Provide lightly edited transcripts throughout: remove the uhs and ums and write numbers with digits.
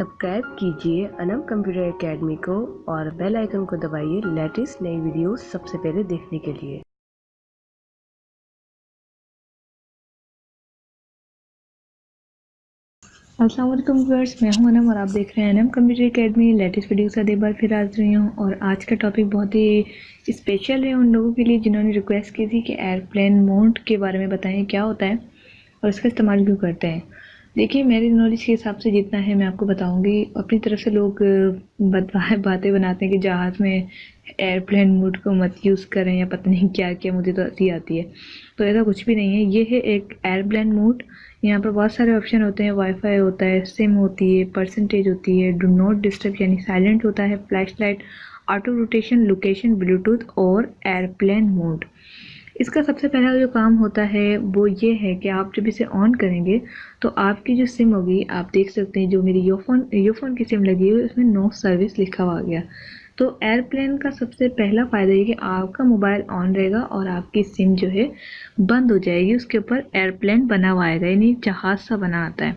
Subscribe कीजिए Anam computer academy को और बेल आइकन को दबाइए लेटेस्ट नई वीडियोस सबसे पहले देखने के लिए। अस्सलाम वालेकुम व्यूअर्स, मैं हूं अनम और आप देख रहे हैं Anam computer academy. Latest video के साथ एक बार फिर आ रही हूं और आज का टॉपिक बहुत ही स्पेशल है उन लोगों के लिए जिन्होंने रिक्वेस्ट की थी कि एयरप्लेन मोड के बारे में बताएं क्या होता है और इसका इस्तेमाल क्यों करते हैं। देखिए, मेरी नॉलेज के हिसाब से जितना है मैं आपको बताऊंगी। अपनी तरफ से लोग बातें बनाते हैं कि जहाज़ में एयरप्लेन मोड को मत यूज़ करें या पता नहीं क्या क्या, मुझे तो हंसी आती है। तो ऐसा कुछ भी नहीं है, ये है एक एयरप्लेन मोड। यहाँ पर बहुत सारे ऑप्शन होते हैं, वाईफाई होता है, सिम होती है, परसेंटेज होती है, डू नॉट डिस्टर्ब यानी साइलेंट होता है, flash light, auto rotation, location, Bluetooth और एयरप्लेन मोड। इसका सबसे पहला जो काम होता है वो ये है कि आप जब इसे ऑन करेंगे तो आपकी जो सिम होगी, आप देख सकते हैं जो मेरी ईयरफोन की सिम लगी हुई है उसमें नो सर्विस लिखा हुआ आ गया। तो एयरप्लेन का सबसे पहला फ़ायदा ये कि आपका मोबाइल ऑन रहेगा और आपकी सिम जो है बंद हो जाएगी, उसके ऊपर एयरप्लेन बना हुआ आएगा यानी जहाज़ सा बना आता है।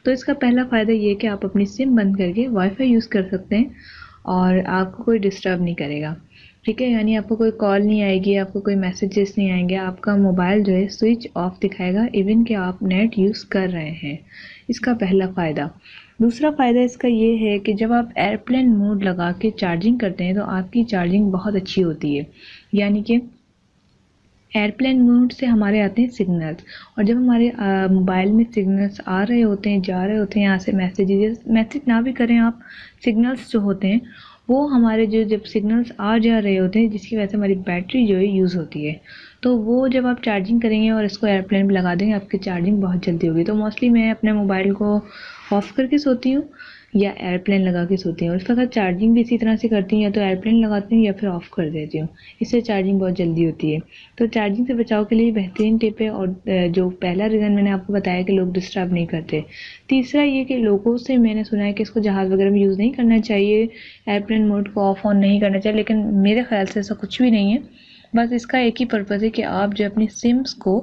तो इसका पहला फ़ायदा ये है कि आप अपनी सिम बंद करके वाईफाई यूज़ कर सकते हैं और आपको कोई डिस्टर्ब नहीं करेगा। ठीक है, यानी आपको कोई कॉल नहीं आएगी, आपको कोई मैसेजेस नहीं आएंगे, आपका मोबाइल जो है स्विच ऑफ दिखाएगा इवन कि आप नेट यूज़ कर रहे हैं। इसका पहला फ़ायदा। दूसरा फ़ायदा इसका ये है कि जब आप एयरप्लेन मोड लगा के चार्जिंग करते हैं तो आपकी चार्जिंग बहुत अच्छी होती है। यानी कि एयरप्लेन मोड से हमारे आते हैं सिग्नल्स, और जब हमारे मोबाइल में सिग्नल्स आ रहे होते हैं, जा रहे होते हैं, यहाँ से मैसेज ना भी करें आप, सिग्नल्स जो होते हैं वो हमारे जो जब सिग्नल्स आ जा रहे होते हैं जिसकी वजह से हमारी बैटरी जो है यूज़ होती है। तो वो जब आप चार्जिंग करेंगे और इसको एयरप्लेन पे लगा देंगे, आपकी चार्जिंग बहुत जल्दी होगी। तो मोस्टली मैं अपने मोबाइल को ऑफ़ करके सोती हूँ या एयरप्लेन लगा के सोती हूँ। उसके साथ चार्जिंग भी इसी तरह से करती हूँ, या तो एयरप्लेन लगाती हूँ या फिर ऑफ़ कर देती हूँ। इससे चार्जिंग बहुत जल्दी होती है। तो चार्जिंग से बचाव के लिए बेहतरीन टिप है। और जो पहला रीज़न मैंने आपको बताया कि लोग डिस्टर्ब नहीं करते। तीसरा ये कि लोगों से मैंने सुना है कि इसको जहाज़ वगैरह में यूज़ नहीं करना चाहिए, एयरप्लेन मोड को ऑफ ऑन नहीं करना चाहिए, लेकिन मेरे ख्याल से ऐसा कुछ भी नहीं है। बस इसका एक ही पर्पज़ है कि आप जो अपनी सिम्स को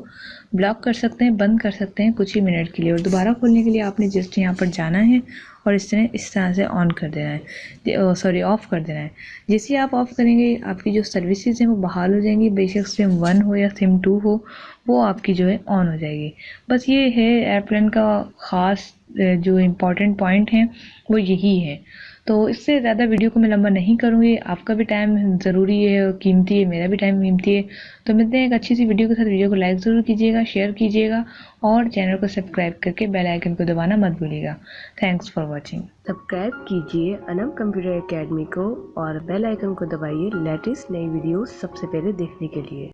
ब्लॉक कर सकते हैं, बंद कर सकते हैं कुछ ही मिनट के लिए, और दोबारा खोलने के लिए आपने जस्ट यहाँ पर जाना है और इस तरह से ऑन कर देना है, सॉरी ऑफ़ कर देना है। जैसे आप ऑफ़ करेंगे आपकी जो सर्विसेज हैं वो बहाल हो जाएंगी, बेशक सिम 1 हो या सिम 2 हो, वो आपकी जो है ऑन हो जाएगी। बस ये है एयरप्लेन का ख़ास जो इम्पोर्टेंट पॉइंट है वो यही है। तो इससे ज़्यादा वीडियो को मैं लंबा नहीं करूँगी, आपका भी टाइम ज़रूरी है और कीमती है, मेरा भी टाइम कीमती है। तो मिलते हैं एक अच्छी सी वीडियो के साथ। वीडियो को लाइक ज़रूर कीजिएगा, शेयर कीजिएगा और चैनल को सब्सक्राइब करके बेल आइकन को दबाना मत भूलिएगा। Thanks for watching. सब्सक्राइब कीजिए अनम कंप्यूटर एकेडमी को और बेल आइकन को दबाइए लेटेस्ट नई वीडियोस सबसे पहले देखने के लिए।